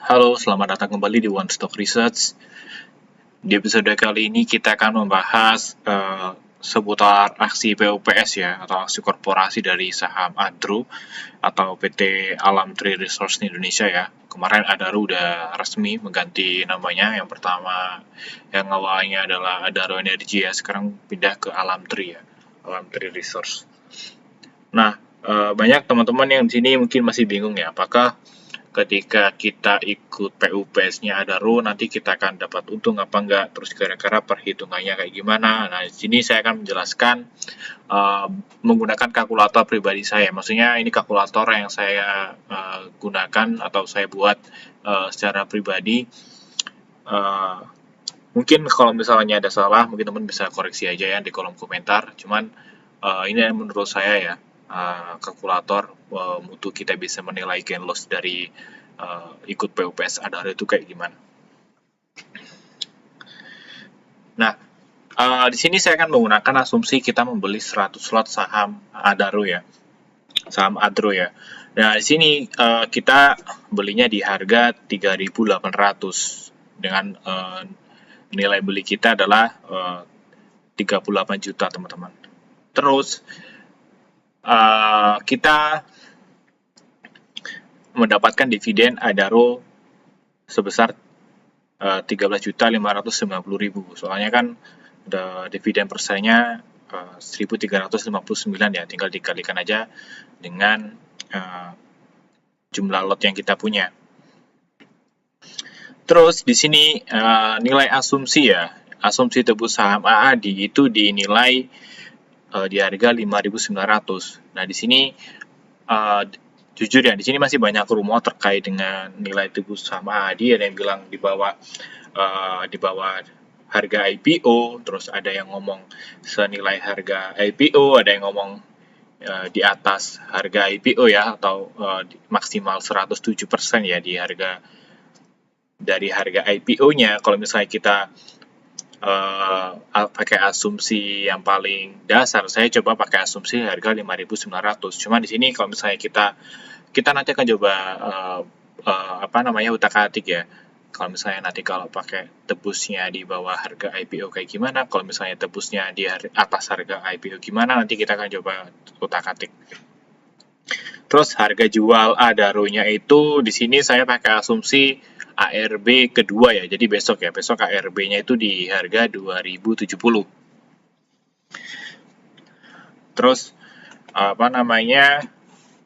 Halo, selamat datang kembali di One Stock Research. Di episode kali ini kita akan membahas seputar aksi PUPS ya, atau aksi korporasi dari saham Adro atau PT Alam Tree Resource Indonesia ya. Kemarin Adaro udah resmi mengganti namanya. Yang pertama yang awalnya adalah Adaro Energy ya, sekarang pindah ke Alam Tree ya, Alam Tree Resource. Nah, banyak teman-teman yang di sini mungkin masih bingung ya, apakah ketika kita ikut PUPS-nya Adaro nanti kita akan dapat untung apa enggak, terus kira-kira perhitungannya kayak gimana. Nah, di sini saya akan menjelaskan menggunakan kalkulator pribadi saya. Maksudnya ini kalkulator yang saya gunakan atau saya buat secara pribadi. Mungkin kalau misalnya ada salah, mungkin teman bisa koreksi aja ya di kolom komentar. Cuman ini menurut saya ya, kalkulator untuk kita bisa menilai gain loss dari ikut PUPS Adaro itu kayak gimana. Nah, di sini saya akan menggunakan asumsi kita membeli 100 slot saham Adaro ya, saham Adro ya. Nah, di sini kita belinya di harga 3.800 dengan nilai beli kita adalah 38 juta teman-teman. Terus kita mendapatkan dividen Adaro sebesar 13.590.000. Soalnya kan dividen persennya 1.359 ya, tinggal dikalikan aja dengan jumlah lot yang kita punya. Terus di sini nilai asumsi ya, asumsi tebus saham AAD itu dinilai di harga 5.900. Nah, di sini jujur ya, di sini masih banyak rumor terkait dengan nilai tebus saham AAD. Ada yang bilang di bawah harga IPO, terus ada yang ngomong senilai harga IPO, ada yang ngomong di atas harga IPO ya, atau maksimal 107% ya di harga dari harga IPO-nya. Kalau misalnya kita pakai asumsi yang paling dasar, saya coba pakai asumsi harga 5.900. Cuma di sini kalau misalnya kita nanti akan coba utak-atik ya. Kalau misalnya nanti kalau pakai tebusnya di bawah harga IPO kayak gimana, kalau misalnya tebusnya di atas harga IPO gimana, nanti kita akan coba utak-atik. Terus harga jual Adaro-nya itu di sini saya pakai asumsi ARB kedua ya. Jadi besok ARB-nya itu di harga 2070. Terus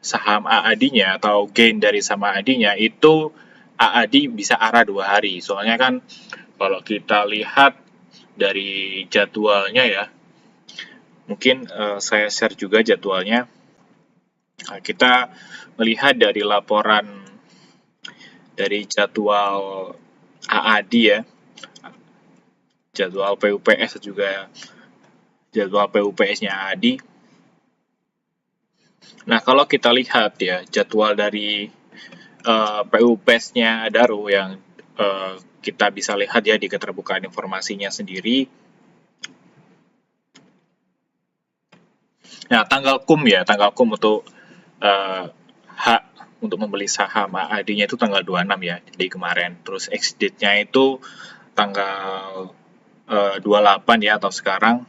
saham AAD-nya atau gain dari saham AAD-nya itu AAD bisa arah 2 hari. Soalnya kan kalau kita lihat dari jadwalnya ya, mungkin saya share juga jadwalnya. Nah, kita melihat dari laporan dari jadwal AAD ya, jadwal PUPS juga jadwal PUPS-nya AAD. Nah, kalau kita lihat ya jadwal dari PUPS-nya Adaro yang kita bisa lihat ya di keterbukaan informasinya sendiri. Nah, tanggal KUM untuk hak untuk membeli saham AAD-nya itu tanggal 26 ya, jadi kemarin. Terus ex-date-nya itu tanggal 28 ya, atau sekarang.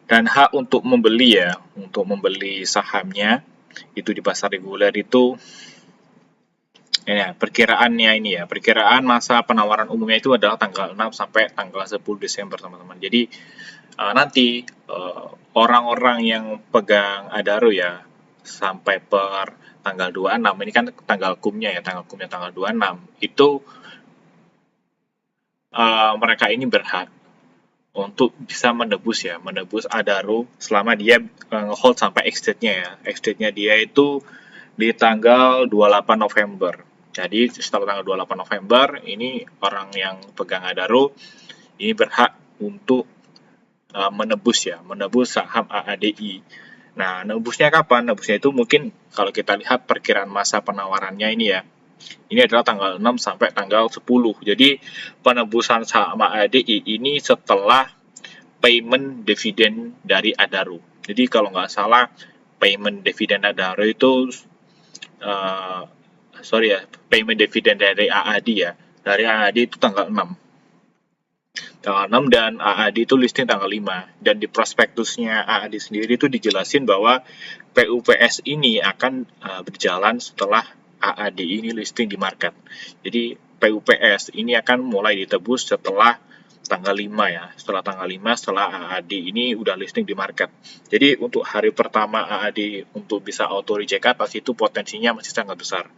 Dan hak untuk membeli ya, untuk membeli sahamnya itu di pasar reguler itu ya, perkiraan masa penawaran umumnya itu adalah tanggal 6 sampai tanggal 10 Desember teman-teman. Jadi nanti orang-orang yang pegang Adaro ya sampai per tanggal 26, ini kan tanggal KUM-nya ya, tanggal 26, itu mereka ini berhak untuk bisa menebus Adaro selama dia nge-hold sampai ex-date-nya ya. Ex-date-nya dia itu di tanggal 28 November. Jadi setelah tanggal 28 November, ini orang yang pegang Adaro ini berhak untuk menebus saham AADI. Nah, nebusnya kapan? Nebusnya itu mungkin kalau kita lihat perkiraan masa penawarannya ini ya. Ini adalah tanggal 6 sampai tanggal 10. Jadi penebusan saham AADI ini setelah payment dividen dari Adaro. Jadi kalau nggak salah payment dividen Adaro itu sorry ya, payment dividen dari AAD ya. Dari AAD itu tanggal 6. Tanggal 6 dan AAD itu listing tanggal 5. Dan di prospektusnya AAD sendiri itu dijelasin bahwa PUPS ini akan berjalan setelah AAD ini listing di market. Jadi PUPS ini akan mulai ditebus setelah tanggal 5 ya. Setelah tanggal 5, setelah AAD ini udah listing di market. Jadi untuk hari pertama AAD untuk bisa auto reject atas itu potensinya masih sangat besar.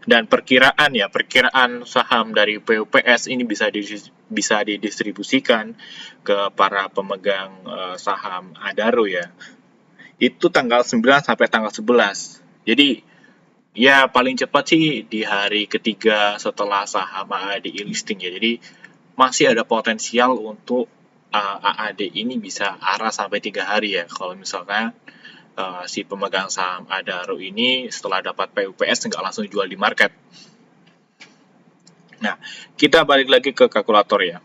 Dan perkiraan saham dari PUPS ini bisa didistribusikan ke para pemegang saham Adaro ya. Itu tanggal 9 sampai tanggal 11. Jadi ya paling cepat sih di hari ketiga setelah saham AAD listing ya. Jadi masih ada potensial untuk AAD ini bisa arah sampai 3 hari ya. Kalau misalkan si pemegang saham Adaro ini setelah dapat PUPS nggak langsung jual di market. Nah, kita balik lagi ke kalkulator ya.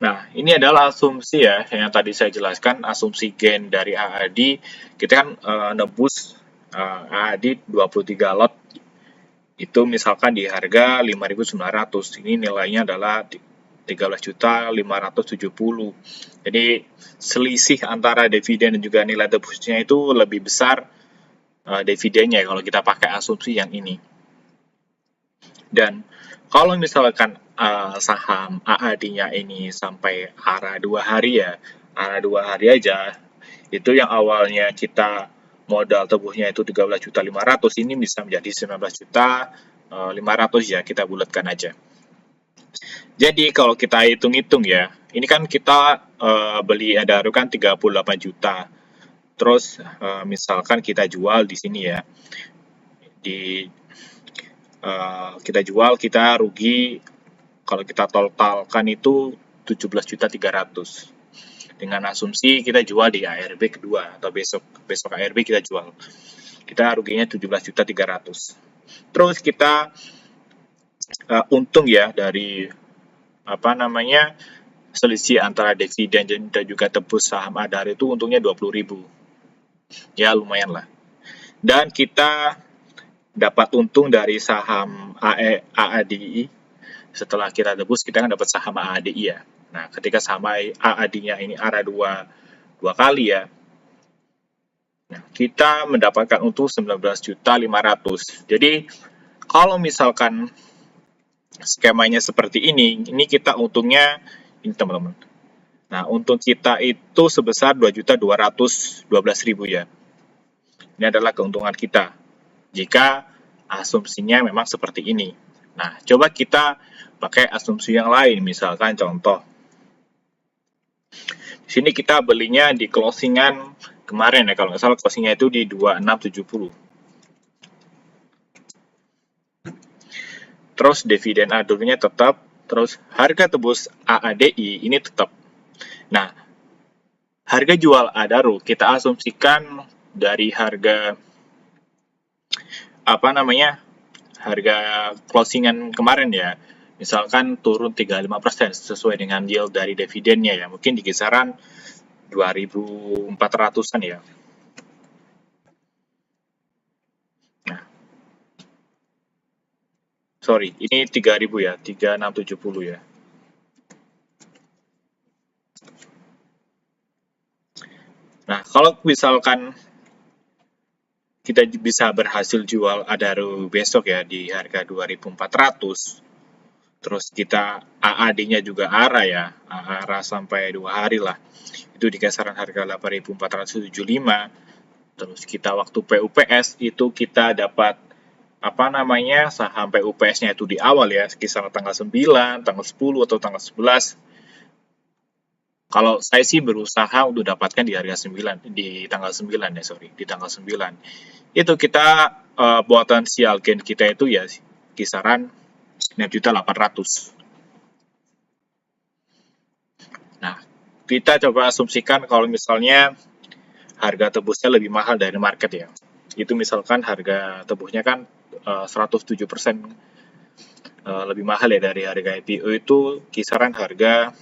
Nah, ini adalah asumsi ya, yang tadi saya jelaskan, asumsi gain dari AAD. Kita kan nebus AAD 23 lot, itu misalkan di harga 5.900. Ini nilainya adalah 13.570. Jadi selisih antara dividen dan juga nilai tebusnya itu lebih besar dividennya kalau kita pakai asumsi yang ini. Dan kalau misalkan saham AAD-nya ini sampai arah 2 hari ya, arah 2 hari aja, itu yang awalnya kita modal tebuhnya itu 13.500, ini bisa menjadi 19.500 ya, kita bulatkan aja. Jadi kalau kita hitung-hitung ya, ini kan kita beli Adaro kan 38 juta. Terus misalkan kita jual di sini ya, kita jual, kita rugi kalau kita totalkan itu 17.300. Dengan asumsi kita jual di ARB kedua atau besok ARB kita jual. Kita ruginya 17.300. Terus kita untung ya dari selisih antara dividen dan juga tebus saham Adaro itu untungnya 20.000. Ya lumayan lah. Dan kita dapat untung dari saham AADI. Setelah kita tebus, kita kan dapat saham AADI ya. Nah, ketika saham AADI-nya ini arah dua kali ya, nah, kita mendapatkan untung 19.500. Jadi, kalau misalkan skemanya seperti ini kita untungnya, ini teman-teman. Nah, untung kita itu sebesar 2.212.000 ya. Ini adalah keuntungan kita jika asumsinya memang seperti ini. Nah, coba kita pakai asumsi yang lain, misalkan contoh. Di sini kita belinya di closingan kemarin ya, kalau nggak salah closingnya itu di 2670. Terus dividen Adaro-nya tetap, terus harga tebus AADI ini tetap. Nah, harga jual Adaro kita asumsikan dari harga harga closingan kemarin ya, misalkan turun 35% sesuai dengan yield dari dividennya ya, mungkin di kisaran 2.400-an ya. Nah, sorry, ini 3.000 ya, 3.670 ya. Nah, kalau misalkan kita bisa berhasil jual Adaro besok ya di harga 2.400, terus kita AAD-nya juga arah ya, arah sampai 2 hari lah, itu di kisaran harga 8.475. Terus kita waktu PUPS itu kita dapat saham PUPS-nya itu di awal ya, kisaran tanggal 9, tanggal 10 atau tanggal 11. Kalau saya sih berusaha untuk dapatkan di harga 9, di tanggal 9 ya, sorry, di tanggal 9. Itu kita potensial gain kita itu ya kisaran 6.800.000. Nah, kita coba asumsikan kalau misalnya harga tebusnya lebih mahal dari market ya. Itu misalkan harga tebusnya kan 107% lebih mahal ya dari harga IPO, itu kisaran harga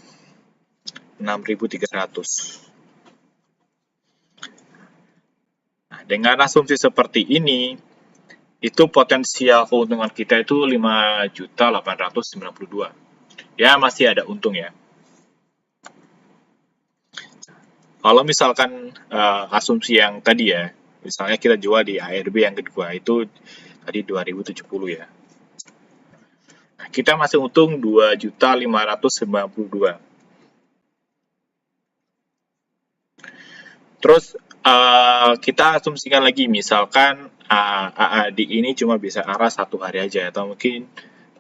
6.300. Nah, dengan asumsi seperti ini, itu potensial keuntungan kita itu 5.892. Ya, masih ada untung ya. Kalau misalkan asumsi yang tadi ya, misalnya kita jual di ARB yang kedua, itu tadi 2070 ya. Nah, kita masih untung 2.592. Terus kita asumsikan lagi, misalkan AAD ini cuma bisa arah 1 hari aja, atau mungkin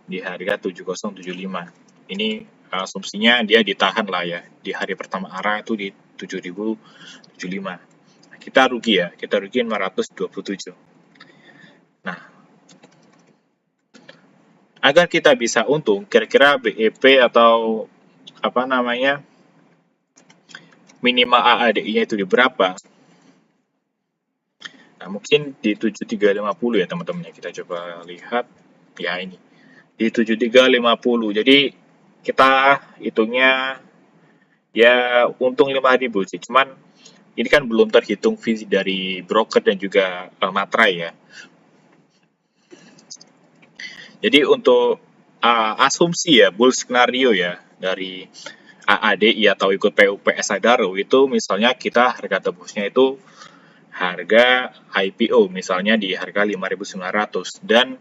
di harga 7075. Ini asumsinya dia ditahan lah ya, di hari pertama arah itu di 7075. Nah, kita rugi ya, kita rugi 527. Nah, agar kita bisa untung, kira-kira BEP atau apa namanya, minimal AADI-nya itu di berapa? Nah, mungkin di 7350 ya teman-teman ya. Kita coba lihat. Ya ini. Di 7350. Jadi kita hitungnya ya untung 5.000 sih. Cuman ini kan belum terhitung fee dari broker dan juga materai ya. Jadi untuk asumsi ya, bull scenario ya dari AADI atau ikut PUPS Adaro itu misalnya kita harga tebusnya itu harga IPO misalnya di harga 5.900 dan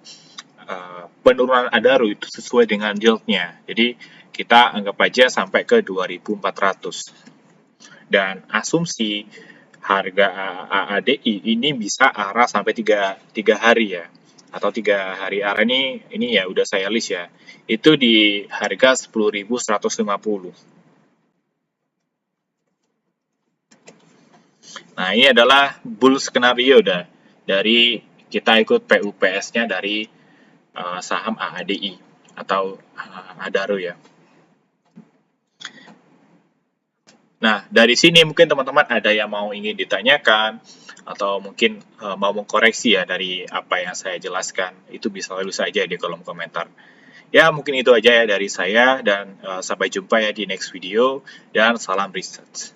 penurunan Adaro itu sesuai dengan yieldnya. Jadi kita anggap aja sampai ke 2.400. Dan asumsi harga AADI ini bisa arah sampai 3 hari ya. Atau 3 hari arah ini ya udah saya list ya. Itu di harga 10.150. Nah, ini adalah bull skenario dari kita ikut PUPS-nya dari saham AADI atau Adaro ya. Nah, dari sini mungkin teman-teman ada yang mau ingin ditanyakan atau mungkin mau mengkoreksi ya dari apa yang saya jelaskan. Itu bisa lalu saja di kolom komentar. Ya, mungkin itu aja ya dari saya dan sampai jumpa ya di next video dan salam research.